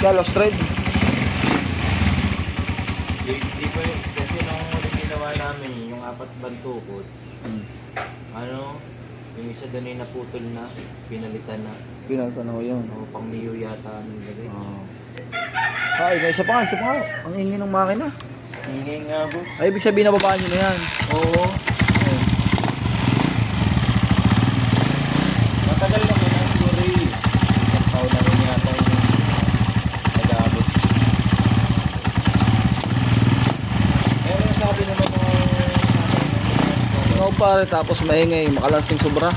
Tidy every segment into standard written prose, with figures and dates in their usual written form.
Galo straight. Di po yun. Kasi nung ulit ginawa namin yung 4 bantukod, ano, yung isa doon ay naputol na, pinalitan na. Pinalitan ako yun. O, pang Mio yata ang nilagay. Ay, may isa pa nga, isa pa nga. Ang ingin ng makina. Ingay nga, boss. Ay, ibig sabihin na babaan nyo na yan. Oo. Matagal naman ang siguro eh. Isang taon na rin yata yung nag-aabot. Pero sabi naman mga Ikaw pare, tapos maingay, makalasing sobra.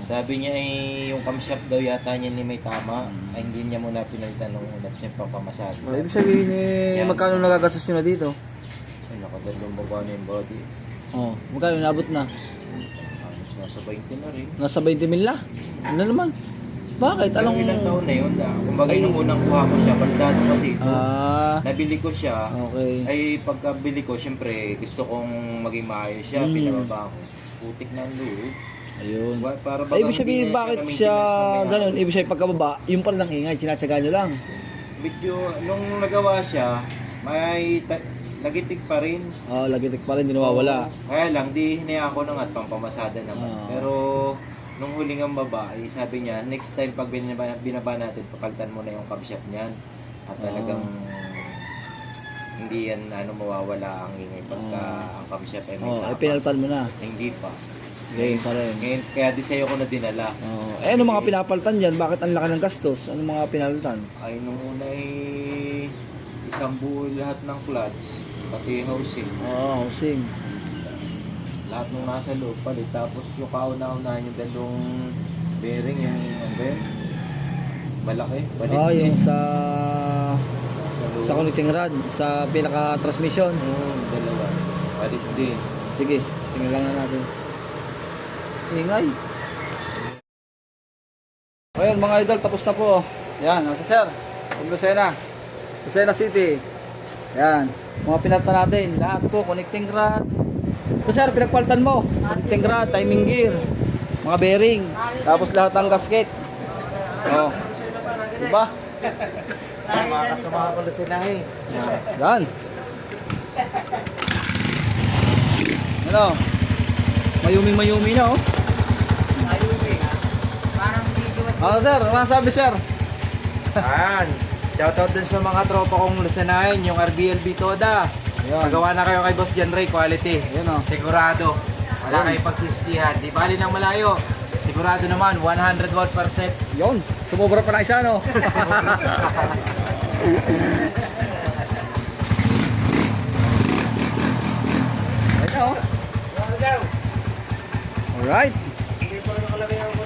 sabi niya ay yung camshaft daw yata niya ni may tama. Ay hindi niya muna pinalitan nung ulat siya papamasabi. Oh, ibig sabihin eh, magkano nagagastos nyo na dito? Ay, nakadalong baba na yung body. Oh, magkano nabot na? Halos nasa 20 na rin. Nasa 20 mil na? Ano naman? Bakit? Pero Anong... ilang taon na yun? Kumbaga nung unang kuha ko siya, baldado kasi ito. Nabili ko siya. Okay. Ay pagkabili ko, syempre gusto kong maging maayos siya. Pinababa ko. Putik na ang loob. Ayun. Para Ay, ibig sabihin bakit siya ganun? Ibig sabihin pagkababa, yung pala ng ingay, sinatsaga nyo lang. Medyo, nung nagawa siya, may nagitik pa rin. Oh, lagitik pa rin, di nawawala. Kaya lang, di hinaya ako nang at pampamasada naman. Pero nung huling ang babae, sabi niya, next time pag binaba natin, papalitan mo na yung camshaft niyan. At talagang hindi yan mawawala ang ingay pagka ang camshaft ay may Oh, ay tama. pinaltan mo na. Hindi pa. Ngayon pa rin. Ngayon, kaya di sa'yo ko na dinala. Oh. Eh, ano mga pinapalitan dyan? Bakit ang laki ng gastos? Ano mga pinalitan? Ay, nung una ay isang buo lahat ng clutch, pati housing. Oo, housing. Lahat nung nasa loob palit. Tapos yung kauna-unahan yung dalawang bearing, yung malaki. Palit Oh, din. yung sa loob. sa connecting rod, sa pinaka-transmission. Dalawa. Palit din. Sige, tingnan lang na natin. Ingay. Ayun mga idol, tapos na po. Yan, nasa sir. Lucena. Lucena City. Yan. Mga pinalitan natin. Lahat po, connecting rod. Ito sir, pinagpalitan mo. Connecting rod, timing gear. Mga bearing. Tapos lahat ng gasket. Oh. Diba? Mga kasama ko na sila eh. Yan. Ano? Mayumi na oh. Ano sir? Ano sabi sir? Ayan. Shoutout dun sa mga tropa kong Lucanahin, yung RBLB Toda. Ayan. Magawa na kayo kay Boss John Ray, quality. Ayan oh. Sigurado. Wala kayong pagsisisihan. Di bali ng malayo. Sigurado naman, 101%. Yun. Sumobra pa na isa no? Ayan oh. Alright. Hindi pa rin nakalagay yung